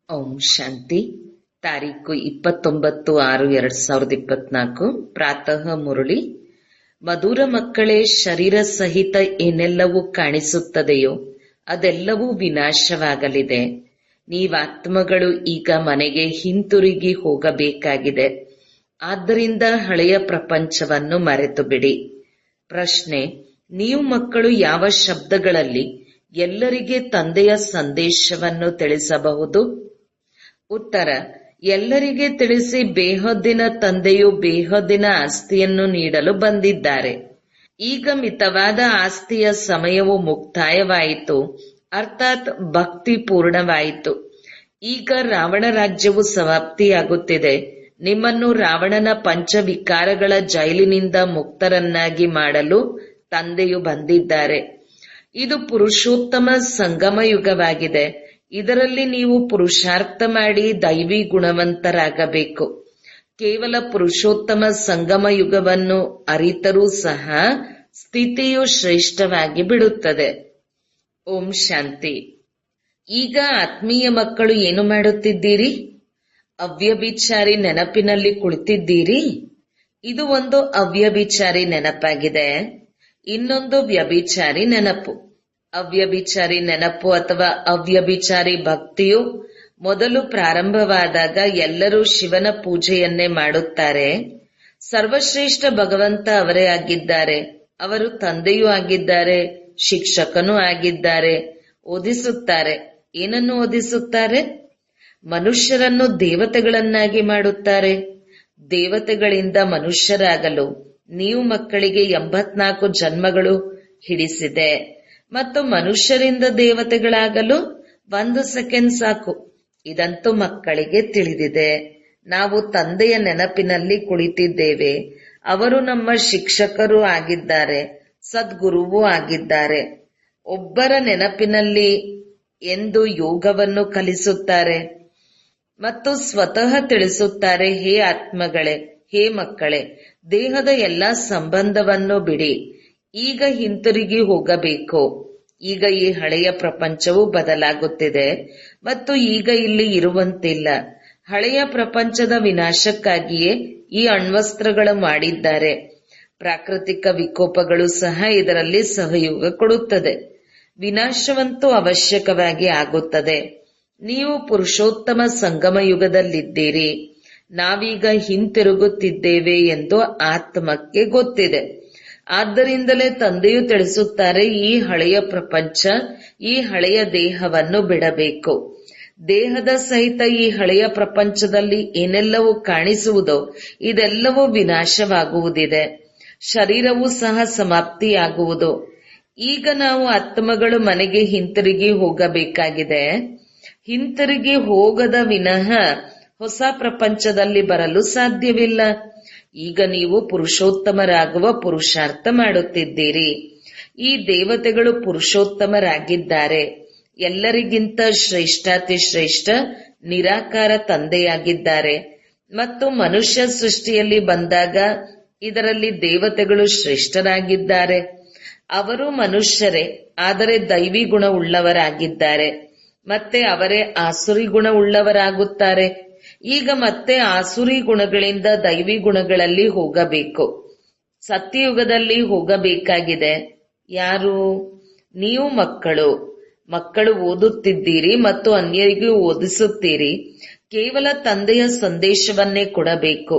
ಓಂ ಶಾಂತಿ. ತಾರೀಕು 29/6/2024 ಪ್ರಾತಃ ಮುರಳಿ. ಮಧುರ ಮಕ್ಕಳೇ, ಶರೀರ ಸಹಿತ ಏನೆಲ್ಲವೂ ಕಾಣಿಸುತ್ತದೆಯೋ ಅದೆಲ್ಲವೂ ವಿನಾಶವಾಗಲಿದೆ. ನೀವಾತ್ಮಗಳು ಈಗ ಮನೆಗೆ ಹಿಂತಿರುಗಿ ಹೋಗಬೇಕಾಗಿದೆ. ಆದ್ದರಿಂದ ಹಳೆಯ ಪ್ರಪಂಚವನ್ನು ಮರೆತು ಬಿಡಿ. ಪ್ರಶ್ನೆ: ನೀವು ಮಕ್ಕಳು ಯಾವ ಶಬ್ದಗಳಲ್ಲಿ ಎಲ್ಲರಿಗೆ ತಂದೆಯ ಸಂದೇಶವನ್ನು ತಿಳಿಸಬಹುದು? ಉತ್ತರ: ಎಲ್ಲರಿಗೆ ತಿಳಿಸಿ. ಬೇಹದ್ದಿನ ತಂದೆಯು ಬೇಹದ್ದಿನ ಆಸ್ತಿಯನ್ನು ನೀಡಲು ಬಂದಿದ್ದಾರೆ. ಈಗ ಮಿತವಾದ ಆಸ್ತಿಯ ಸಮಯವು ಮುಕ್ತಾಯವಾಯಿತು, ಅರ್ಥಾತ್ ಭಕ್ತಿ ಪೂರ್ಣವಾಯಿತು. ಈಗ ರಾವಣ ರಾಜ್ಯವು ಸಮಾಪ್ತಿಯಾಗುತ್ತಿದೆ. ನಿಮ್ಮನ್ನು ರಾವಣನ ಪಂಚವಿಕಾರಗಳ ಜೈಲಿನಿಂದ ಮುಕ್ತರನ್ನಾಗಿ ಮಾಡಲು ತಂದೆಯು ಬಂದಿದ್ದಾರೆ. ಇದು ಪುರುಷೋತ್ತಮ ಸಂಗಮ ಯುಗವಾಗಿದೆ. ಇದರಲ್ಲಿ ನೀವು ಪುರುಷಾರ್ಥ ಮಾಡಿ ದೈವಿ ಗುಣವಂತರಾಗಬೇಕು. ಕೇವಲ ಪುರುಷೋತ್ತಮ ಸಂಗಮ ಯುಗವನ್ನು ಅರಿತರೂ ಸಹ ಸ್ಥಿತಿಯು ಶ್ರೇಷ್ಠವಾಗಿ ಬಿಡುತ್ತದೆ. ಓಂ ಶಾಂತಿ. ಈಗ ಆತ್ಮೀಯ ಮಕ್ಕಳು ಏನು ಮಾಡುತ್ತಿದ್ದೀರಿ? ಅವ್ಯಭಿಚಾರಿ ನೆನಪಿನಲ್ಲಿ ಕುಳಿತಿದ್ದೀರಿ. ಇದು ಒಂದು ಅವ್ಯಭಿಚಾರಿ ನೆನಪಾಗಿದೆ. ಇನ್ನೊಂದು ವ್ಯಭಿಚಾರಿ ನೆನಪು. ಅವ್ಯಭಿಚಾರಿ ನೆನಪು ಅಥವಾ ಅವ್ಯಭಿಚಾರಿ ಭಕ್ತಿಯು ಮೊದಲು ಪ್ರಾರಂಭವಾದಾಗ ಎಲ್ಲರೂ ಶಿವನ ಪೂಜೆಯನ್ನೇ ಮಾಡುತ್ತಾರೆ. ಸರ್ವಶ್ರೇಷ್ಠ ಭಗವಂತ ಅವರೇ ಆಗಿದ್ದಾರೆ. ಅವರು ತಂದೆಯೂ ಆಗಿದ್ದಾರೆ, ಶಿಕ್ಷಕನೂ ಆಗಿದ್ದಾರೆ. ಓದಿಸುತ್ತಾರೆ. ಏನನ್ನು ಓದಿಸುತ್ತಾರೆ? ಮನುಷ್ಯರನ್ನು ದೇವತೆಗಳನ್ನಾಗಿ ಮಾಡುತ್ತಾರೆ. ದೇವತೆಗಳಿಂದ ಮನುಷ್ಯರಾಗಲು ನೀವು ಮಕ್ಕಳಿಗೆ 84 ಜನ್ಮಗಳು ಹಿಡಿಸಿದೆ ಮತ್ತು ಮನುಷ್ಯರಿಂದ ದೇವತೆಗಳಾಗಲು 1 ಸೆಕೆಂಡ್ ಸಾಕು. ಇದಂತೂ ಮಕ್ಕಳಿಗೆ ತಿಳಿದಿದೆ. ನಾವು ತಂದೆಯ ನೆನಪಿನಲ್ಲಿ ಕುಳಿತಿದ್ದೇವೆ. ಅವರು ನಮ್ಮ ಶಿಕ್ಷಕರೂ ಆಗಿದ್ದಾರೆ, ಸದ್ಗುರುವೂ ಆಗಿದ್ದಾರೆ. ಒಬ್ಬರ ನೆನಪಿನಲ್ಲಿ ಎಂದು ಯೋಗವನ್ನು ಕಲಿಸುತ್ತಾರೆ ಮತ್ತು ಸ್ವತಃ ತಿಳಿಸುತ್ತಾರೆ. ಹೇ ಆತ್ಮಗಳೇ, ಹೇ ಮಕ್ಕಳೇ, ದೇಹದ ಎಲ್ಲಾ ಸಂಬಂಧವನ್ನು ಬಿಡಿ. ಈಗ ಹಿಂತಿರುಗಿ ಹೋಗಬೇಕು. ಈಗ ಈ ಹಳೆಯ ಪ್ರಪಂಚವು ಬದಲಾಗುತ್ತಿದೆ ಮತ್ತು ಈಗ ಇಲ್ಲಿ ಇರುವಂತಿಲ್ಲ. ಹಳೆಯ ಪ್ರಪಂಚದ ವಿನಾಶಕ್ಕಾಗಿಯೇ ಈ ಅಣ್ವಸ್ತ್ರಗಳು ಮಾಡಿದ್ದಾರೆ. ಪ್ರಾಕೃತಿಕ ವಿಕೋಪಗಳು ಸಹ ಇದರಲ್ಲಿ ಸಹಯೋಗ ಕೊಡುತ್ತದೆ. ವಿನಾಶವಂತೂ ಅವಶ್ಯಕವಾಗಿ ಆಗುತ್ತದೆ. ನೀವು ಪುರುಷೋತ್ತಮ ಸಂಗಮ ಯುಗದಲ್ಲಿದ್ದೀರಿ. ನಾವೀಗ ಹಿಂತಿರುಗುತ್ತಿದ್ದೇವೆ ಎಂದು ಆತ್ಮಕ್ಕೆ ಗೊತ್ತಿದೆ. ಆದ್ದರಿಂದಲೇ ತಂದೆಯು ತಿಳಿಸುತ್ತಾರೆ, ಈ ಹಳೆಯ ಪ್ರಪಂಚ, ಈ ಹಳೆಯ ದೇಹವನ್ನು ಬಿಡಬೇಕು. ದೇಹದ ಸಹಿತ ಈ ಹಳೆಯ ಪ್ರಪಂಚದಲ್ಲಿ ಏನೆಲ್ಲವೂ ಕಾಣಿಸುವುದೋ ಇದೆಲ್ಲವೂ ವಿನಾಶವಾಗುವುದಿದೆ. ಶರೀರವೂ ಸಹ ಸಮಾಪ್ತಿಯಾಗುವುದು. ಈಗ ನಾವು ಆತ್ಮಗಳು ಮನೆಗೆ ಹಿಂತಿರುಗಿ ಹೋಗಬೇಕಾಗಿದೆ. ಹಿಂತಿರುಗಿ ಹೋಗದ ವಿನಃ ಹೊಸ ಪ್ರಪಂಚದಲ್ಲಿ ಬರಲು ಸಾಧ್ಯವಿಲ್ಲ. ಈಗ ನೀವು ಪುರುಷೋತ್ತಮರಾಗುವ ಪುರುಷಾರ್ಥ ಮಾಡುತ್ತಿದ್ದೀರಿ. ಈ ದೇವತೆಗಳು ಪುರುಷೋತ್ತಮರಾಗಿದ್ದಾರೆ. ಎಲ್ಲರಿಗಿಂತ ಶ್ರೇಷ್ಠಾತಿ ಶ್ರೇಷ್ಠ ನಿರಾಕಾರ ತಂದೆಯಾಗಿದ್ದಾರೆ. ಮತ್ತು ಮನುಷ್ಯ ಸೃಷ್ಟಿಯಲ್ಲಿ ಬಂದಾಗ ಇದರಲ್ಲಿ ದೇವತೆಗಳು ಶ್ರೇಷ್ಠರಾಗಿದ್ದಾರೆ. ಅವರು ಮನುಷ್ಯರೇ, ಆದರೆ ದೈವಿ ಗುಣ ಉಳ್ಳವರಾಗಿದ್ದಾರೆ. ಮತ್ತೆ ಅವರೇ ಆಸುರಿ ಗುಣ ಉಳ್ಳವರಾಗುತ್ತಾರೆ. ಈಗ ಮತ್ತೆ ಆಸುರಿ ಗುಣಗಳಿಂದ ದೈವಿ ಗುಣಗಳಲ್ಲಿ ಹೋಗಬೇಕು. ಸತ್ಯಯುಗದಲ್ಲಿ ಹೋಗಬೇಕಾಗಿದೆ. ಯಾರು? ನೀವು ಮಕ್ಕಳು. ಮಕ್ಕಳು ಓದುತ್ತಿದ್ದೀರಿ ಮತ್ತು ಅನ್ಯರಿಗೂ ಓದಿಸುತ್ತೀರಿ. ಕೇವಲ ತಂದೆಯ ಸಂದೇಶವನ್ನೇ ಕೊಡಬೇಕು.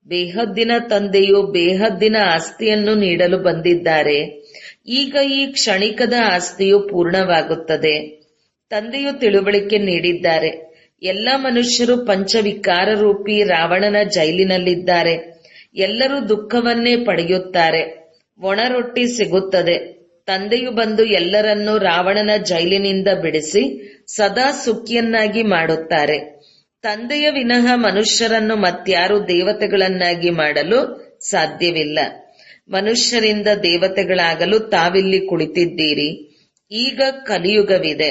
ಬೇಹದ್ದಿನ ತಂದೆಯು ಬೇಹದ್ದಿನ ಆಸ್ತಿಯನ್ನು ನೀಡಲು ಬಂದಿದ್ದಾರೆ. ಈಗ ಈ ಕ್ಷಣಿಕದ ಆಸ್ತಿಯು ಪೂರ್ಣವಾಗುತ್ತದೆ. ತಂದೆಯು ತಿಳುವಳಿಕೆ ನೀಡಿದ್ದಾರೆ. ಎಲ್ಲ ಮನುಷ್ಯರು ಪಂಚವಿಕಾರ ರೂಪಿ ರಾವಣನ ಜೈಲಿನಲ್ಲಿದ್ದಾರೆ. ಎಲ್ಲರೂ ದುಃಖವನ್ನೇ ಪಡೆಯುತ್ತಾರೆ. ಒಣ ರೊಟ್ಟಿ ಸಿಗುತ್ತದೆ. ತಂದೆಯು ಬಂದು ಎಲ್ಲರನ್ನೂ ರಾವಣನ ಜೈಲಿನಿಂದ ಬಿಡಿಸಿ ಸದಾ ಸುಖಿಯನ್ನಾಗಿ ಮಾಡುತ್ತಾರೆ. ತಂದೆಯ ವಿನಃ ಮನುಷ್ಯರನ್ನು ಮತ್ಯಾರು ದೇವತೆಗಳನ್ನಾಗಿ ಮಾಡಲು ಸಾಧ್ಯವಿಲ್ಲ. ಮನುಷ್ಯರಿಂದ ದೇವತೆಗಳಾಗಲು ತಾವಿಲ್ಲಿ ಕುಳಿತಿದ್ದೀರಿ. ಈಗ ಕಲಿಯುಗವಿದೆ.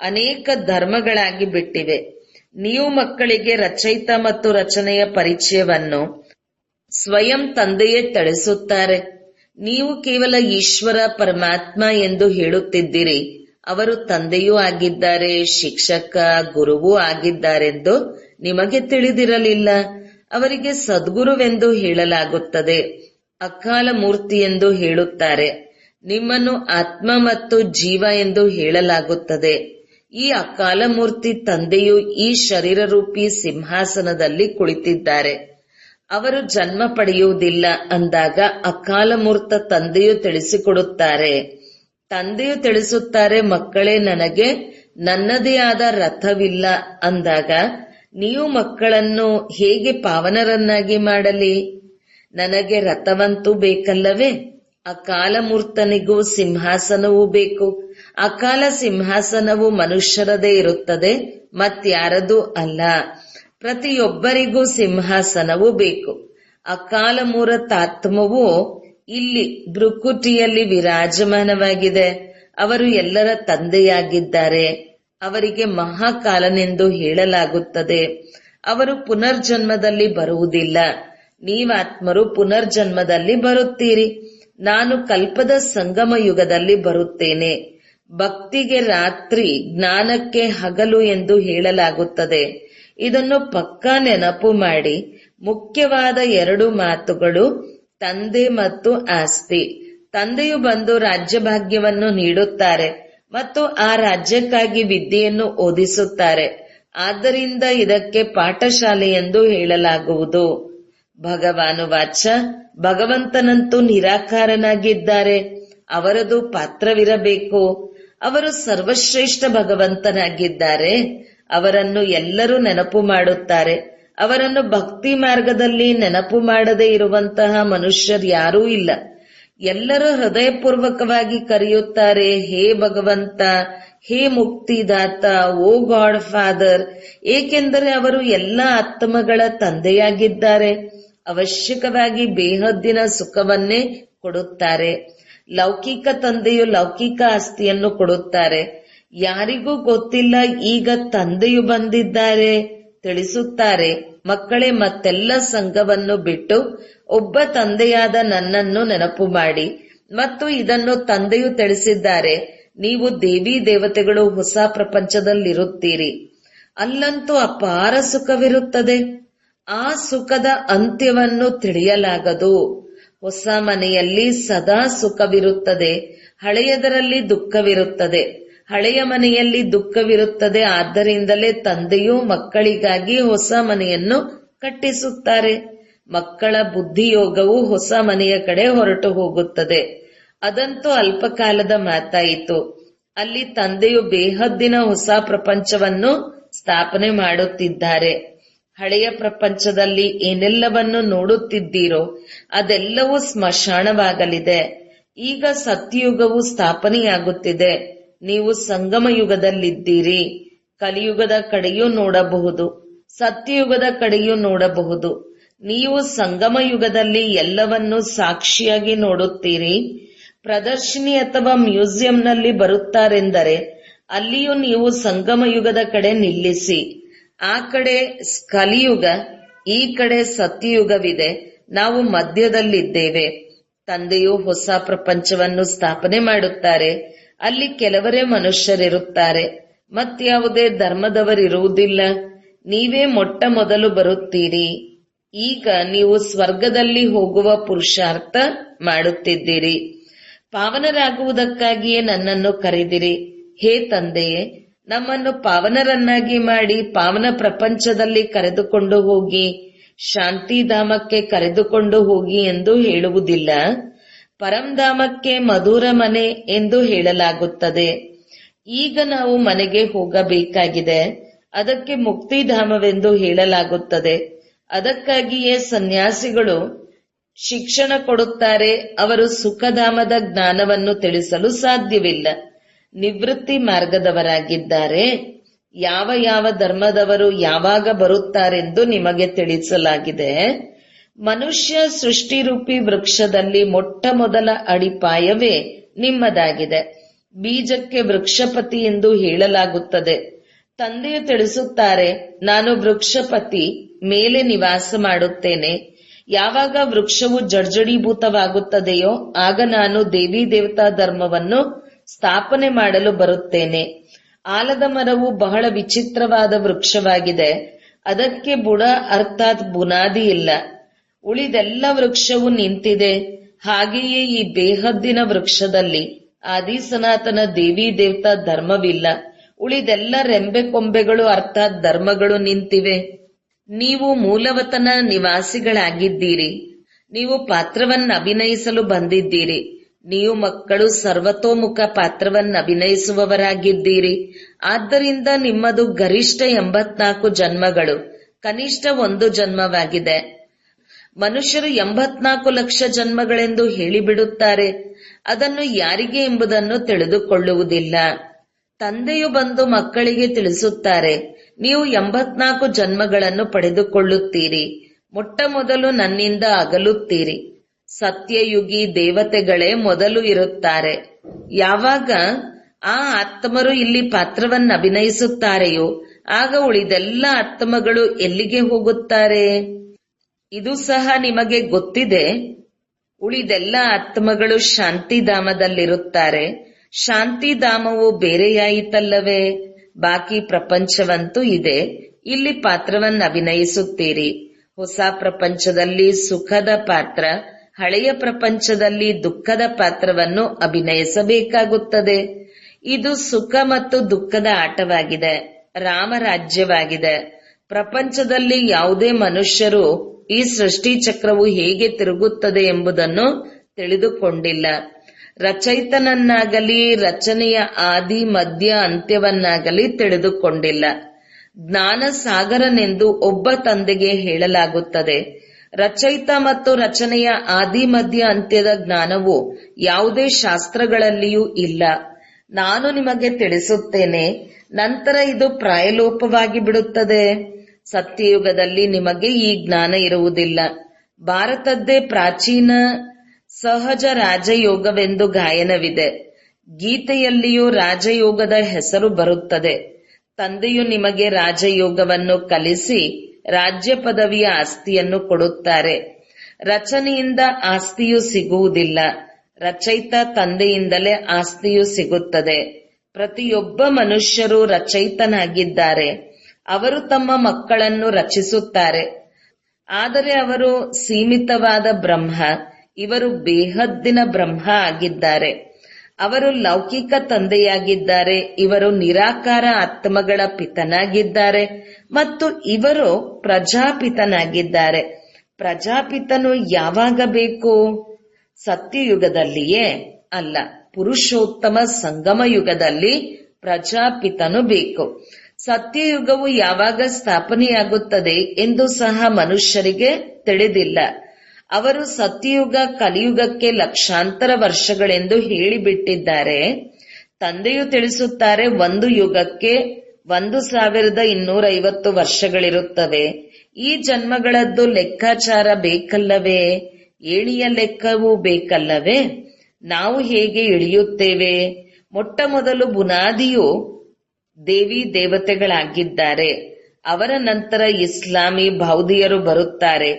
ಅನೇಕ ಧರ್ಮಗಳಾಗಿ ಬಿಟ್ಟಿವೆ. ನೀವು ಮಕ್ಕಳಿಗೆ ರಚಯಿತ ಮತ್ತು ರಚನೆಯ ಪರಿಚಯವನ್ನು ಸ್ವಯಂ ತಂದೆಯೇ ತಿಳಿಸುತ್ತಾರೆ. ನೀವು ಕೇವಲ ಈಶ್ವರ ಪರಮಾತ್ಮ ಎಂದು ಹೇಳುತ್ತಿದ್ದೀರಿ. ಅವರು ತಂದೆಯೂ ಆಗಿದ್ದಾರೆ, ಶಿಕ್ಷಕ, ಗುರುವೂ ಆಗಿದ್ದಾರೆಂದು ನಿಮಗೆ ತಿಳಿದಿರಲಿಲ್ಲ. ಅವರಿಗೆ ಸದ್ಗುರುವೆಂದು ಹೇಳಲಾಗುತ್ತದೆ. ಅಕಾಲ ಮೂರ್ತಿ ಎಂದು ಹೇಳುತ್ತಾರೆ. ನಿಮ್ಮನ್ನು ಆತ್ಮ ಮತ್ತು ಜೀವ ಎಂದು ಹೇಳಲಾಗುತ್ತದೆ. ಈ ಅಕಾಲ ಮೂರ್ತಿ ತಂದೆಯು ಈ ಶರೀರ ರೂಪಿ ಸಿಂಹಾಸನದಲ್ಲಿ ಕುಳಿತಿದ್ದಾರೆ. ಅವರು ಜನ್ಮ ಪಡೆಯುವುದಿಲ್ಲ ಅಂದಾಗ ಅಕಾಲ ಮೂರ್ತ ತಂದೆಯು ತಿಳಿಸಿಕೊಡುತ್ತಾರೆ. ತಂದೆಯು ತಿಳಿಸುತ್ತಾರೆ, ಮಕ್ಕಳೇ, ನನಗೆ ನನ್ನದೇ ಆದ ರಥವಿಲ್ಲ ಅಂದಾಗ ನೀವು ಮಕ್ಕಳನ್ನು ಹೇಗೆ ಪಾವನರನ್ನಾಗಿ ಮಾಡಲಿ? ನನಗೆ ರಥವಂತೂ ಬೇಕಲ್ಲವೇ? ಅಕಾಲ ಮೂರ್ತನಿಗೂ ಸಿಂಹಾಸನವೂ ಬೇಕು. ಅಕಾಲ ಸಿಂಹಾಸನವು ಮನುಷ್ಯರದೇ ಇರುತ್ತದೆ, ಮತ್ಯಾರದೂ ಅಲ್ಲ. ಪ್ರತಿಯೊಬ್ಬರಿಗೂ ಸಿಂಹಾಸನವೂ ಬೇಕು. ಅಕಾಲ ಮೂರತಾತ್ಮವು ಇಲ್ಲಿ ಭೃಕುಟಿಯಲ್ಲಿ ವಿರಾಜಮಾನವಾಗಿದೆ. ಅವರು ಎಲ್ಲರ ತಂದೆಯಾಗಿದ್ದಾರೆ. ಅವರಿಗೆ ಮಹಾಕಾಲನೆಂದು ಹೇಳಲಾಗುತ್ತದೆ. ಅವರು ಪುನರ್ಜನ್ಮದಲ್ಲಿ ಬರುವುದಿಲ್ಲ. ನೀವಾತ್ಮರು ಪುನರ್ಜನ್ಮದಲ್ಲಿ ಬರುತ್ತೀರಿ. ನಾನು ಕಲ್ಪದ ಸಂಗಮ ಯುಗದಲ್ಲಿ ಬರುತ್ತೇನೆ. ಭಕ್ತಿಗೆ ರಾತ್ರಿ, ಜ್ಞಾನಕ್ಕೆ ಹಗಲು ಎಂದು ಹೇಳಲಾಗುತ್ತದೆ. ಇದನ್ನು ಪಕ್ಕಾ ನೆನಪು ಮಾಡಿ. ಮುಖ್ಯವಾದ 2 ಮಾತುಗಳು ತಂದೆ ಮತ್ತು ಆಸ್ತಿ. ತಂದೆಯು ಬಂದು ರಾಜ್ಯಭಾಗ್ಯವನ್ನು ನೀಡುತ್ತಾರೆ ಮತ್ತು ಆ ರಾಜ್ಯಕ್ಕಾಗಿ ವಿದ್ಯೆಯನ್ನು ಓದಿಸುತ್ತಾರೆ. ಆದ್ದರಿಂದ ಇದಕ್ಕೆ ಪಾಠಶಾಲೆ ಎಂದು ಹೇಳಲಾಗುವುದು. ಭಗವಾನುವಾಚ, ಭಗವಂತನಂತೂ ನಿರಾಕಾರನಾಗಿದ್ದಾರೆ. ಅವರದು ಪಾತ್ರವಿರಬೇಕು. ಅವರು ಸರ್ವಶ್ರೇಷ್ಠ ಭಗವಂತನಾಗಿದ್ದಾರೆ. ಅವರನ್ನು ಎಲ್ಲರೂ ನೆನಪು ಮಾಡುತ್ತಾರೆ. ಅವರನ್ನು ಭಕ್ತಿ ಮಾರ್ಗದಲ್ಲಿ ನೆನಪು ಮಾಡದೇ ಇರುವಂತಹ ಮನುಷ್ಯರ್ಯಾರೂ ಇಲ್ಲ. ಎಲ್ಲರೂ ಹೃದಯಪೂರ್ವಕವಾಗಿ ಕರೆಯುತ್ತಾರೆ, ಹೇ ಭಗವಂತ, ಹೇ ಮುಕ್ತಿದಾತ, ಓ ಗಾಡ್ ಫಾದರ್. ಏಕೆಂದರೆ ಅವರು ಎಲ್ಲ ಆತ್ಮಗಳ ತಂದೆಯಾಗಿದ್ದಾರೆ. ಅವಶ್ಯಕವಾಗಿ ಬೇಹದ್ದಿನ ಸುಖವನ್ನೇ ಕೊಡುತ್ತಾರೆ. ಲೌಕಿಕ ತಂದೆಯು ಲೌಕಿಕ ಆಸ್ತಿಯನ್ನು ಕೊಡುತ್ತಾರೆ. ಯಾರಿಗೂ ಗೊತ್ತಿಲ್ಲ ಈಗ ತಂದೆಯು ಬಂದಿದ್ದಾರೆ. ತಿಳಿಸುತ್ತಾರೆ, ಮಕ್ಕಳೇ, ಮತ್ತೆಲ್ಲ ಸಂಘವನ್ನು ಬಿಟ್ಟು ಒಬ್ಬ ತಂದೆಯಾದ ನನ್ನನ್ನು ನೆನಪು ಮಾಡಿ. ಮತ್ತು ಇದನ್ನು ತಂದೆಯು ತಿಳಿಸಿದ್ದಾರೆ, ನೀವು ದೇವಿ ದೇವತೆಗಳು ಹೊಸ ಪ್ರಪಂಚದಲ್ಲಿರುತ್ತೀರಿ. ಅಲ್ಲಂತೂ ಅಪಾರ ಸುಖವಿರುತ್ತದೆ. ಆ ಸುಖದ ಅಂತ್ಯವನ್ನು ತಿಳಿಯಲಾಗದು. ಹೊಸ ಮನೆಯಲ್ಲಿ ಸದಾ ಸುಖವಿರುತ್ತದೆ, ಹಳೆಯದರಲ್ಲಿ ದುಃಖವಿರುತ್ತದೆ. ಹಳೆಯ ಮನೆಯಲ್ಲಿ ದುಃಖವಿರುತ್ತದೆ. ಆದ್ದರಿಂದಲೇ ತಂದೆಯು ಮಕ್ಕಳಿಗಾಗಿ ಹೊಸ ಮನೆಯನ್ನು ಕಟ್ಟಿಸುತ್ತಾರೆ. ಮಕ್ಕಳ ಬುದ್ಧಿಯೋಗವು ಹೊಸ ಮನೆಯ ಕಡೆ ಹೊರಟು ಹೋಗುತ್ತದೆ. ಅದಂತೂ ಅಲ್ಪಕಾಲದ ಮಾತಾಯಿತು. ಅಲ್ಲಿ ತಂದೆಯು ಬೇಹದ್ದಿನ ಹೊಸ ಪ್ರಪಂಚವನ್ನು ಸ್ಥಾಪನೆ ಮಾಡುತ್ತಿದ್ದಾರೆ. ಹಳೆಯ ಪ್ರಪಂಚದಲ್ಲಿ ಏನೆಲ್ಲವನ್ನು ನೋಡುತ್ತಿದ್ದೀರೋ ಅದೆಲ್ಲವೂ ಸ್ಮಶಾನವಾಗಲಿದೆ. ಈಗ ಸತ್ಯಯುಗವು ಸ್ಥಾಪನೆಯಾಗುತ್ತಿದೆ. ನೀವು ಸಂಗಮ ಯುಗದಲ್ಲಿದ್ದೀರಿ. ಕಲಿಯುಗದ ಕಡೆಯೂ ನೋಡಬಹುದು, ಸತ್ಯಯುಗದ ಕಡೆಯೂ ನೋಡಬಹುದು. ನೀವು ಸಂಗಮ ಯುಗದಲ್ಲಿ ಎಲ್ಲವನ್ನೂ ಸಾಕ್ಷಿಯಾಗಿ ನೋಡುತ್ತೀರಿ. ಪ್ರದರ್ಶಿನಿ ಅಥವಾ ಮ್ಯೂಸಿಯಂನಲ್ಲಿ ಬರುತ್ತಾರೆಂದರೆ ಅಲ್ಲಿಯೂ ನೀವು ಸಂಗಮ ಯುಗದ ಕಡೆ ನಿಲ್ಲಿಸಿ. ಆ ಕಡೆ ಕಲಿಯುಗ, ಈ ಕಡೆ ಸತ್ಯಯುಗವಿದೆ. ನಾವು ಮಧ್ಯದಲ್ಲಿದ್ದೇವೆ. ತಂದೆಯು ಹೊಸ ಪ್ರಪಂಚವನ್ನು ಸ್ಥಾಪನೆ ಮಾಡುತ್ತಾರೆ. ಅಲ್ಲಿ ಕೆಲವರೇ ಮನುಷ್ಯರಿರುತ್ತಾರೆ, ಮತ್ಯಾವುದೇ ಧರ್ಮದವರಿರುವುದಿಲ್ಲ. ನೀವೇ ಮೊಟ್ಟ ಮೊದಲು ಬರುತ್ತೀರಿ. ಈಗ ನೀವು ಸ್ವರ್ಗದಲ್ಲಿ ಹೋಗುವ ಪುರುಷಾರ್ಥ ಮಾಡುತ್ತಿದ್ದೀರಿ. ಪಾವನರಾಗುವುದಕ್ಕಾಗಿಯೇ ನನ್ನನ್ನು ಕರೆದಿರಿ. ಹೇ ತಂದೆಯೇ, ನಮ್ಮನ್ನು ಪಾವನರನ್ನಾಗಿ ಮಾಡಿ ಪಾವನ ಪ್ರಪಂಚದಲ್ಲಿ ಕರೆದುಕೊಂಡು ಹೋಗಿ, ಶಾಂತಿಧಾಮಕ್ಕೆ ಕರೆದುಕೊಂಡು ಹೋಗಿ ಎಂದು ಹೇಳುವುದಿಲ್ಲ. ಪರಂಧಾಮಕ್ಕೆ ಮಧುರ ಮನೆ ಎಂದು ಹೇಳಲಾಗುತ್ತದೆ. ಈಗ ನಾವು ಮನೆಗೆ ಹೋಗಬೇಕಾಗಿದೆ. ಅದಕ್ಕೆ ಮುಕ್ತಿಧಾಮವೆಂದು ಹೇಳಲಾಗುತ್ತದೆ. ಅದಕ್ಕಾಗಿಯೇ ಸನ್ಯಾಸಿಗಳು ಶಿಕ್ಷಣ ಕೊಡುತ್ತಾರೆ. ಅವರು ಸುಖಧಾಮದ ಜ್ಞಾನವನ್ನು ತಿಳಿಸಲು ಸಾಧ್ಯವಿಲ್ಲ. ನಿವೃತ್ತಿ ಮಾರ್ಗದವರಾಗಿದ್ದಾರೆ. ಯಾವ ಯಾವ ಧರ್ಮದವರು ಯಾವಾಗ ಬರುತ್ತಾರೆಂದು ನಿಮಗೆ ತಿಳಿಸಲಾಗಿದೆ. ಮನುಷ್ಯ ಸೃಷ್ಟಿರೂಪಿ ವೃಕ್ಷದಲ್ಲಿ ಮೊಟ್ಟ ಮೊದಲ ಅಡಿಪಾಯವೇ ನಿಮ್ಮದಾಗಿದೆ. ಬೀಜಕ್ಕೆ ವೃಕ್ಷಪತಿ ಎಂದು ಹೇಳಲಾಗುತ್ತದೆ. ತಂದೆಯು ತಿಳಿಸುತ್ತಾರೆ, ನಾನು ವೃಕ್ಷಪತಿ ಮೇಲೆ ನಿವಾಸ ಮಾಡುತ್ತೇನೆ. ಯಾವಾಗ ವೃಕ್ಷವು ಜರ್ಜಡೀಭೂತವಾಗುತ್ತದೆಯೋ ಆಗ ನಾನು ದೇವಿ ದೇವತಾ ಧರ್ಮವನ್ನು ಸ್ಥಾಪನೆ ಮಾಡಲು ಬರುತ್ತೇನೆ. ಆಲದ ಮರವು ಬಹಳ ವಿಚಿತ್ರವಾದ ವೃಕ್ಷವಾಗಿದೆ. ಅದಕ್ಕೆ ಬುಡ ಅರ್ಥಾತ್ ಬುನಾದಿ ಇಲ್ಲ. ಉಳಿದೆಲ್ಲ ವೃಕ್ಷವು ನಿಂತಿದೆ. ಹಾಗೆಯೇ ಈ ಬೇಹದ್ದಿನ ವೃಕ್ಷದಲ್ಲಿ ಆದಿ ಸನಾತನ ದೇವಿ ದೇವತಾ ಧರ್ಮವಿಲ್ಲ. ಉಳಿದೆಲ್ಲ ರೆಂಬೆ ಕೊಂಬೆಗಳು ಅರ್ಥಾತ್ ಧರ್ಮಗಳು ನಿಂತಿವೆ. ನೀವು ಮೂಲವತನ ನಿವಾಸಿಗಳಾಗಿದ್ದೀರಿ. ನೀವು ಪಾತ್ರವನ್ನು ಅಭಿನಯಿಸಲು ಬಂದಿದ್ದೀರಿ. ನೀವು ಮಕ್ಕಳು ಸರ್ವತೋಮುಖ ಪಾತ್ರವನ್ನು ಅಭಿನಯಿಸುವವರಾಗಿದ್ದೀರಿ. ಆದ್ದರಿಂದ ನಿಮ್ಮದು ಗರಿಷ್ಠ 84 ಜನ್ಮಗಳು, ಕನಿಷ್ಠ 1 ಜನ್ಮವಾಗಿದೆ. ಮನುಷ್ಯರು 84 ಲಕ್ಷ ಜನ್ಮಗಳೆಂದು ಹೇಳಿಬಿಡುತ್ತಾರೆ. ಅದನ್ನು ಯಾರಿಗೆ ಎಂಬುದನ್ನು ತಿಳಿದುಕೊಳ್ಳುವುದಿಲ್ಲ. ತಂದೆಯು ಬಂದು ಮಕ್ಕಳಿಗೆ ತಿಳಿಸುತ್ತಾರೆ, ನೀವು 84 ಜನ್ಮಗಳನ್ನು ಪಡೆದುಕೊಳ್ಳುತ್ತೀರಿ. ಮೊಟ್ಟ ಮೊದಲು ನನ್ನಿಂದ ಅಗಲುತ್ತೀರಿ. ಸತ್ಯಯುಗಿ ದೇವತೆಗಳೇ ಮೊದಲು ಇರುತ್ತಾರೆ. ಯಾವಾಗ ಆ ಆತ್ಮರು ಇಲ್ಲಿ ಪಾತ್ರವನ್ನು ಅಭಿನಯಿಸುತ್ತಾರೆಯೋ ಆಗ ಉಳಿದೆಲ್ಲ ಆತ್ಮಗಳು ಎಲ್ಲಿಗೆ ಹೋಗುತ್ತಾರೆ? ಇದು ಸಹ ನಿಮಗೆ ಗೊತ್ತಿದೆ. ಉಳಿದೆಲ್ಲ ಆತ್ಮಗಳು ಶಾಂತಿಧಾಮದಲ್ಲಿರುತ್ತಾರೆ. ಶಾಂತಿಧಾಮವು ಬೇರೆಯಾಯಿತಲ್ಲವೇ? ಬಾಕಿ ಪ್ರಪಂಚವಂತೂ ಇದೆ. ಇಲ್ಲಿ ಪಾತ್ರವನ್ನು ಅಭಿನಯಿಸುತ್ತೀರಿ. ಹೊಸ ಪ್ರಪಂಚದಲ್ಲಿ ಸುಖದ ಪಾತ್ರ, ಹಳೆಯ ಪ್ರಪಂಚದಲ್ಲಿ ದುಃಖದ ಪಾತ್ರವನ್ನು ಅಭಿನಯಿಸಬೇಕಾಗುತ್ತದೆ. ಇದು ಸುಖ ಮತ್ತು ದುಃಖದ ಆಟವಾಗಿದೆ, ರಾಮರಾಜ್ಯವಾಗಿದೆ. ಪ್ರಪಂಚದಲ್ಲಿ ಯಾವುದೇ ಮನುಷ್ಯರು ಈ ಸೃಷ್ಟಿ ಚಕ್ರವು ಹೇಗೆ ತಿರುಗುತ್ತದೆ ಎಂಬುದನ್ನು ತಿಳಿದುಕೊಂಡಿಲ್ಲ. ರಚಯಿತನನ್ನಾಗಲಿ ರಚನೆಯ ಆದಿ ಮಧ್ಯ ಅಂತ್ಯವನ್ನಾಗಲಿ ತಿಳಿದುಕೊಂಡಿಲ್ಲ. ಜ್ಞಾನ ಸಾಗರನೆಂದು ಒಬ್ಬ ತಂದೆಗೆ ಹೇಳಲಾಗುತ್ತದೆ. ರಚಯಿತ ಮತ್ತು ರಚನೆಯ ಆದಿ ಮಧ್ಯ ಅಂತ್ಯದ ಜ್ಞಾನವು ಯಾವುದೇ ಶಾಸ್ತ್ರಗಳಲ್ಲಿಯೂ ಇಲ್ಲ. ನಾನು ನಿಮಗೆ ತಿಳಿಸುತ್ತೇನೆ, ನಂತರ ಇದು ಪ್ರಾಯಲೋಪವಾಗಿ ಬಿಡುತ್ತದೆ. ಸತ್ಯಯುಗದಲ್ಲಿ ನಿಮಗೆ ಈ ಜ್ಞಾನ ಇರುವುದಿಲ್ಲ. ಭಾರತದ್ದೇ ಪ್ರಾಚೀನ ಸಹಜ ರಾಜಯೋಗವೆಂದು ಗಾಯನವಿದೆ. ಗೀತೆಯಲ್ಲಿಯೂ ರಾಜಯೋಗದ ಹೆಸರು ಬರುತ್ತದೆ. ತಂದೆಯು ನಿಮಗೆ ರಾಜಯೋಗವನ್ನು ಕಲಿಸಿ ರಾಜ್ಯ ಪದವಿಯ ಆಸ್ತಿಯನ್ನು ಕೊಡುತ್ತಾರೆ. ರಚನೆಯಿಂದ ಆಸ್ತಿಯು ಸಿಗುವುದಿಲ್ಲ. ರಚಯಿತ ತಂದೆಯಿಂದಲೇ ಆಸ್ತಿಯು ಸಿಗುತ್ತದೆ. ಪ್ರತಿಯೊಬ್ಬ ಮನುಷ್ಯರು ರಚಯಿತನಾಗಿದ್ದಾರೆ. ಅವರು ತಮ್ಮ ಮಕ್ಕಳನ್ನು ರಚಿಸುತ್ತಾರೆ. ಆದರೆ ಅವರು ಸೀಮಿತವಾದ ಬ್ರಹ್ಮ, ಇವರು ಬೇಹದ್ದಿನ ಬ್ರಹ್ಮ ಆಗಿದ್ದಾರೆ. ಅವರು ಲೌಕಿಕ ತಂದೆಯಾಗಿದ್ದಾರೆ. ಇವರು ನಿರಾಕಾರ ಆತ್ಮಗಳ ಪಿತನಾಗಿದ್ದಾರೆ ಮತ್ತು ಇವರು ಪ್ರಜಾಪಿತನಾಗಿದ್ದಾರೆ. ಪ್ರಜಾಪಿತನು ಯಾವಾಗ ಬೇಕು? ಸತ್ಯಯುಗದಲ್ಲಿಯೇ ಅಲ್ಲ, ಪುರುಷೋತ್ತಮ ಸಂಗಮ ಯುಗದಲ್ಲಿ ಪ್ರಜಾಪಿತನು ಬೇಕು. ಸತ್ಯಯುಗವು ಯಾವಾಗ ಸ್ಥಾಪನೆಯಾಗುತ್ತದೆ ಎಂದು ಸಹ ಮನುಷ್ಯರಿಗೆ ತಿಳಿದಿಲ್ಲ. ಅವರು ಸತ್ಯಯುಗ ಕಲಿಯುಗಕ್ಕೆ ಲಕ್ಷಾಂತರ ವರ್ಷಗಳೆಂದು ಹೇಳಿಬಿಟ್ಟಿದ್ದಾರೆ. ತಂದೆಯು ತಿಳಿಸುತ್ತಾರೆ, ಒಂದು ಯುಗಕ್ಕೆ 1250 ವರ್ಷಗಳಿರುತ್ತವೆ. ಈ ಜನ್ಮಗಳದ್ದು ಲೆಕ್ಕಾಚಾರ ಬೇಕಲ್ಲವೇ? ಏಣಿಯ ಲೆಕ್ಕವೂ ಬೇಕಲ್ಲವೇ? ನಾವು ಹೇಗೆ ಇಳಿಯುತ್ತೇವೆ? ಮೊಟ್ಟ ಮೊದಲು ಬುನಾದಿಯು ದೇವಿ ದೇವತೆಗಳಾಗಿದ್ದಾರೆ. ಅವರ ನಂತರ ಇಸ್ಲಾಮಿ ಬೌದ್ಧಿಯರು ಬರುತ್ತಾರೆ.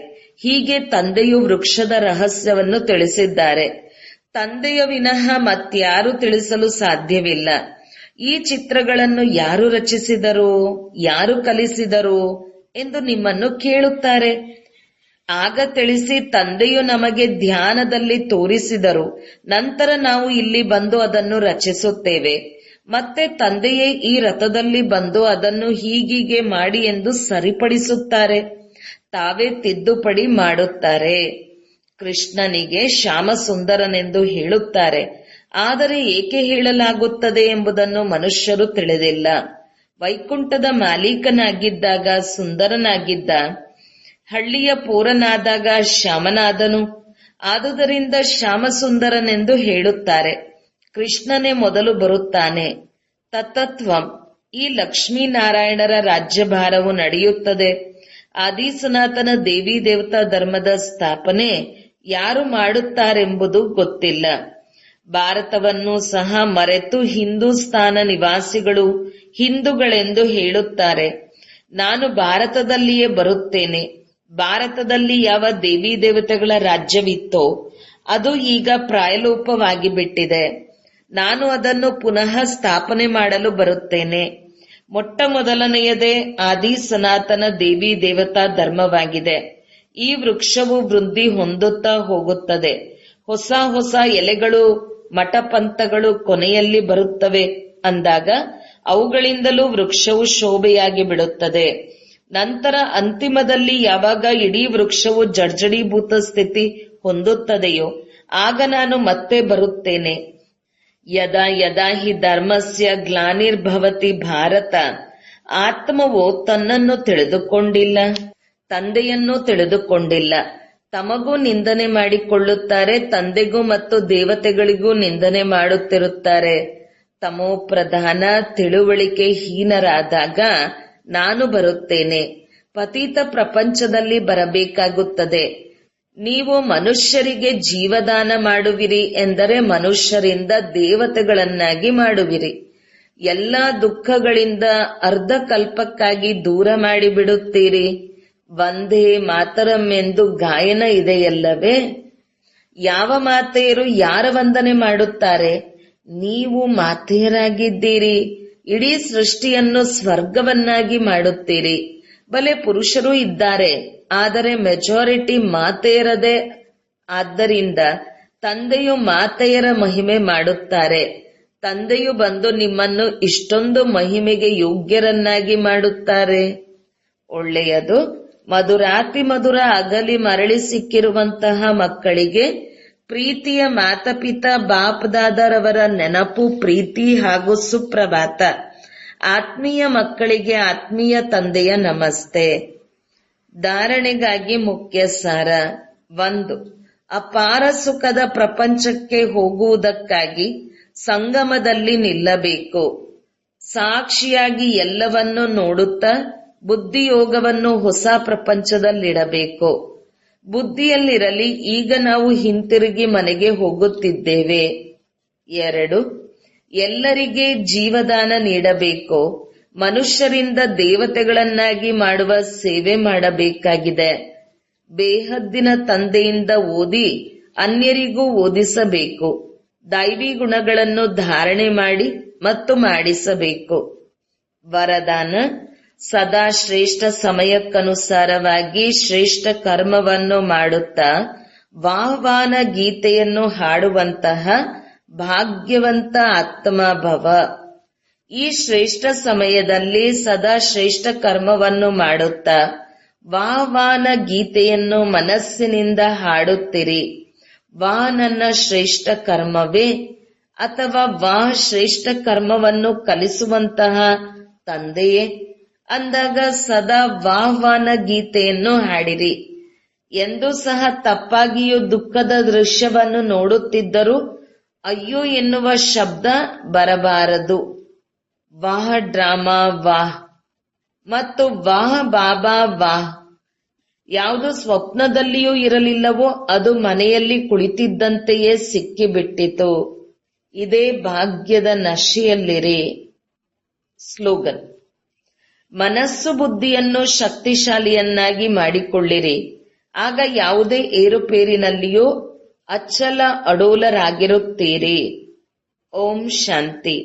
ಹೀಗೆ ತಂದೆಯು ವೃಕ್ಷದ ರಹಸ್ಯವನ್ನು ತಿಳಿಸಿದ್ದಾರೆ. ತಂದೆಯ ವಿನಃ ಮತ್ಯಾರು ತಿಳಿಸಲು ಸಾಧ್ಯವಿಲ್ಲ. ಈ ಚಿತ್ರಗಳನ್ನು ಯಾರು ರಚಿಸಿದರು, ಯಾರು ಕಲಿಸಿದರು ಎಂದು ನಿಮ್ಮನ್ನು ಕೇಳುತ್ತಾರೆ. ಆಗ ತಿಳಿಸಿ, ತಂದೆಯು ನಮಗೆ ಧ್ಯಾನದಲ್ಲಿ ತೋರಿಸಿದರು. ನಂತರ ನಾವು ಇಲ್ಲಿ ಬಂದು ಅದನ್ನು ರಚಿಸುತ್ತೇವೆ. ಮತ್ತೆ ತಂದೆಯೇ ಈ ರಥದಲ್ಲಿ ಬಂದು ಅದನ್ನು ಹೀಗೀಗೆ ಮಾಡಿ ಎಂದು ಸರಿಪಡಿಸುತ್ತಾರೆ. ತಾವೇ ತಿದ್ದುಪಡಿ ಮಾಡುತ್ತಾರೆ. ಕೃಷ್ಣನಿಗೆ ಶ್ಯಾಮ ಸುಂದರನೆಂದು ಹೇಳುತ್ತಾರೆ. ಆದರೆ ಏಕೆ ಹೇಳಲಾಗುತ್ತದೆ ಎಂಬುದನ್ನು ಮನುಷ್ಯರು ತಿಳಿದಿಲ್ಲ. ವೈಕುಂಠದ ಮಾಲೀಕನಾಗಿದ್ದಾಗ ಸುಂದರನಾಗಿದ್ದ, ಹಳ್ಳಿಯ ಪೂರನಾದಾಗ ಶ್ಯಾಮನಾದನು. ಆದುದರಿಂದ ಶ್ಯಾಮ ಸುಂದರನೆಂದು ಹೇಳುತ್ತಾರೆ. ಕೃಷ್ಣನೇ ಮೊದಲು ಬರುತ್ತಾನೆ. ತತತ್ವಂ. ಈ ಲಕ್ಷ್ಮೀನಾರಾಯಣರ ರಾಜ್ಯಭಾರವು ನಡೆಯುತ್ತದೆ. ಆದಿ ಸನಾತನ ದೇವಿ ದೇವತಾ ಧರ್ಮದ ಸ್ಥಾಪನೆ ಯಾರು ಮಾಡುತ್ತಾರೆಂಬುದು ಗೊತ್ತಿಲ್ಲ. ಭಾರತವನ್ನು ಸಹ ಮರೆತು ಹಿಂದೂಸ್ತಾನ ನಿವಾಸಿಗಳು ಹಿಂದೂಗಳೆಂದು ಹೇಳುತ್ತಾರೆ. ನಾನು ಭಾರತದಲ್ಲಿಯೇ ಬರುತ್ತೇನೆ. ಭಾರತದಲ್ಲಿ ಯಾವ ದೇವಿ ದೇವತೆಗಳ ರಾಜ್ಯವಿತ್ತೋ ಅದು ಈಗ ಪ್ರಾಯಲೋಪವಾಗಿ ಬಿಟ್ಟಿದೆ. ನಾನು ಅದನ್ನು ಪುನಃ ಸ್ಥಾಪನೆ ಮಾಡಲು ಬರುತ್ತೇನೆ. ಮೊಟ್ಟ ಮೊದಲನೆಯದೇ ಆದಿ ಸನಾತನ ದೇವಿ ದೇವತಾ ಧರ್ಮವಾಗಿದೆ. ಈ ವೃಕ್ಷವು ವೃದ್ಧಿ ಹೊಂದುತ್ತಾ ಹೋಗುತ್ತದೆ. ಹೊಸ ಹೊಸ ಎಲೆಗಳು, ಮಠಪಂಥಗಳು ಕೊನೆಯಲ್ಲಿ ಬರುತ್ತವೆ ಅಂದಾಗ ಅವುಗಳಿಂದಲೂ ವೃಕ್ಷವು ಶೋಭೆಯಾಗಿ ಬಿಡುತ್ತದೆ. ನಂತರ ಅಂತಿಮದಲ್ಲಿ ಯಾವಾಗ ಇಡೀ ವೃಕ್ಷವು ಜರ್ಜಡೀಭೂತ ಸ್ಥಿತಿ ಹೊಂದುತ್ತದೆಯೋ ಆಗ ನಾನು ಮತ್ತೆ ಬರುತ್ತೇನೆ. ಯದಾ ಯದಾ ಹಿ ಧರ್ಮಸ್ಯ ಗ್ಲಾನಿರ್ಭವತಿ ಭಾರತ. ಆತ್ಮವು ತನ್ನನ್ನು ತಿಳಿದುಕೊಂಡಿಲ್ಲ, ತಂದೆಯನ್ನು ತಿಳಿದುಕೊಂಡಿಲ್ಲ. ತಮಗೂ ನಿಂದನೆ ಮಾಡಿಕೊಳ್ಳುತ್ತಾರೆ, ತಂದೆಗೂ ಮತ್ತು ದೇವತೆಗಳಿಗೂ ನಿಂದನೆ ಮಾಡುತ್ತಿರುತ್ತಾರೆ. ತಮೋ ಪ್ರಧಾನ ತಿಳುವಳಿಕೆ ಹೀನರಾದಾಗ ನಾನು ಬರುತ್ತೇನೆ. ಪತೀತ ಪ್ರಪಂಚದಲ್ಲಿ ಬರಬೇಕಾಗುತ್ತದೆ. ನೀವು ಮನುಷ್ಯರಿಗೆ ಜೀವದಾನ ಮಾಡುವಿರಿ ಎಂದರೆ ಮನುಷ್ಯರಿಂದ ದೇವತೆಗಳನ್ನಾಗಿ ಮಾಡುವಿರಿ. ಎಲ್ಲಾ ದುಃಖಗಳಿಂದ ಅರ್ಧಕಲ್ಪಕ್ಕಾಗಿ ದೂರ ಮಾಡಿಬಿಡುತ್ತೀರಿ. ವಂದೇ ಮಾತರಂ ಎಂದು ಗಾಯನ ಇದೆಯಲ್ಲವೇ? ಯಾವ ಮಾತೆಯರು ಯಾರ ವಂದನೆ ಮಾಡುತ್ತಾರೆ? ನೀವು ಮಾತೆಯರಾಗಿದ್ದೀರಿ. ಇಡೀ ಸೃಷ್ಟಿಯನ್ನು ಸ್ವರ್ಗವನ್ನಾಗಿ ಮಾಡುತ್ತೀರಿ. ಬಲೆ ಪುರುಷರು ಇದ್ದಾರೆ, ಆದರೆ ಮೆಜಾರಿಟಿ ಮಾತೆಯರದೇ. ಆದ್ದರಿಂದ ತಂದೆಯು ಮಾತೆಯರ ಮಹಿಮೆ ಮಾಡುತ್ತಾರೆ. ತಂದೆಯು ಬಂದು ನಿಮ್ಮನ್ನು ಇಷ್ಟೊಂದು ಮಹಿಮೆಗೆ ಯೋಗ್ಯರನ್ನಾಗಿ ಮಾಡುತ್ತಾರೆ. ಒಳ್ಳೆಯದು. ಮಧುರಾತಿ ಮಧುರ ಅಗಲಿ ಮರಳಿ ಸಿಕ್ಕಿರುವಂತಹ ಮಕ್ಕಳಿಗೆ ಪ್ರೀತಿಯ ಮಾತಪಿತಾ ಬಾಪ್ ದಾದಾರವರ ನೆನಪು, ಪ್ರೀತಿ ಹಾಗೂ ಸುಪ್ರಭಾತ. ಆತ್ಮೀಯ ಮಕ್ಕಳಿಗೆ ಆತ್ಮೀಯ ತಂದೆಯ ನಮಸ್ತೆ. ಧಾರಣೆಗಾಗಿ ಮುಖ್ಯ ಸಾರ. 1. ಅಪಾರ ಸುಖದ ಪ್ರಪಂಚಕ್ಕೆ ಹೋಗುವುದಕ್ಕಾಗಿ ಸಂಗಮದಲ್ಲಿ ನಿಲ್ಲಬೇಕು. ಸಾಕ್ಷಿಯಾಗಿ ಎಲ್ಲವನ್ನೂ ನೋಡುತ್ತಾ ಬುದ್ಧಿಯೋಗವನ್ನು ಹೊಸ ಪ್ರಪಂಚದಲ್ಲಿಡಬೇಕು. ಬುದ್ಧಿಯಲ್ಲಿರಲಿ, ಈಗ ನಾವು ಹಿಂತಿರುಗಿ ಮನೆಗೆ ಹೋಗುತ್ತಿದ್ದೇವೆ. 2. ಎಲ್ಲರಿಗೆ ಜೀವದಾನ ನೀಡಬೇಕು. ಮನುಷ್ಯರಿಂದ ದೇವತೆಗಳನ್ನಾಗಿ ಮಾಡುವ ಸೇವೆ ಮಾಡಬೇಕಾಗಿದೆ. ಬೇಹದ್ದಿನ ತಂದೆಯಿಂದ ಓದಿ ಅನ್ಯರಿಗೂ ಓದಿಸಬೇಕು. ದೈವಿ ಗುಣಗಳನ್ನು ಧಾರಣೆ ಮಾಡಿ ಮತ್ತು ಮಾಡಿಸಬೇಕು. ವರದಾನ: ಸದಾ ಶ್ರೇಷ್ಠ ಸಮಯಕ್ಕನುಸಾರವಾಗಿ ಶ್ರೇಷ್ಠ ಕರ್ಮವನ್ನು ಮಾಡುತ್ತಾ ವಾಹ್ವಾನ ಗೀತೆಯನ್ನು ಹಾಡುವಂತಹ ಭಾಗ್ಯವಂತ ಆತ್ಮ ಭವ. ಈ ಶ್ರೇಷ್ಠ ಸಮಯದಲ್ಲಿ ಸದಾ ಶ್ರೇಷ್ಠ ಕರ್ಮವನ್ನು ಮಾಡುತ್ತಾ ವಾಹ್ವಾನ ಗೀತೆಯನ್ನು ಮನಸ್ಸಿನಿಂದ ಹಾಡುತ್ತಿರಿ. ವಾ ನನ್ನ ಶ್ರೇಷ್ಠ ಕರ್ಮವೇ, ಅಥವಾ ವಾ ಶ್ರೇಷ್ಠ ಕರ್ಮವನ್ನು ಕಲಿಸುವಂತಹ ತಂದೆಯೇ ಅಂದಾಗ ಸದಾ ವಾಹ್ವಾನ ಗೀತೆಯನ್ನು ಹಾಡಿರಿ. ಎಂದೂ ಸಹ ತಪ್ಪಾಗಿಯೂ ದುಃಖದ ದೃಶ್ಯವನ್ನು ನೋಡುತ್ತಿದ್ದರೂ ಅಯ್ಯೋ ಎನ್ನುವ ಶಬ್ದ ಬರಬಾರದು. ವಾಹ್ ಡ್ರಾಮಾ ವಾಹ್ ಮತ್ತು ವಾಹ್ ಬಾಬಾ ವಾಹ್ ಯಾವುದು ಸ್ವಪ್ನದಲ್ಲಿಯೂ ಇರಲಿಲ್ಲವೋ ಅದು ಮನೆಯಲ್ಲಿ ಕುಳಿತಿದ್ದಂತೆಯೇ ಸಿಕ್ಕಿಬಿಟ್ಟಿತು. ಇದೇ ಭಾಗ್ಯದ ನಶೆಯಲ್ಲಿರಿ. ಸ್ಲೋಗನ್: ಮನಸ್ಸು ಬುದ್ಧಿಯನ್ನು ಶಕ್ತಿಶಾಲಿಯನ್ನಾಗಿ ಮಾಡಿಕೊಳ್ಳಿರಿ. ಆಗ ಯಾವುದೇ ಏರುಪೇರಿನಲ್ಲಿಯೂ ಅಚ್ಚಲ ಅಡೋಲರಾಗಿರುತ್ತೀರಿ. ಓಂ ಶಾಂತಿ.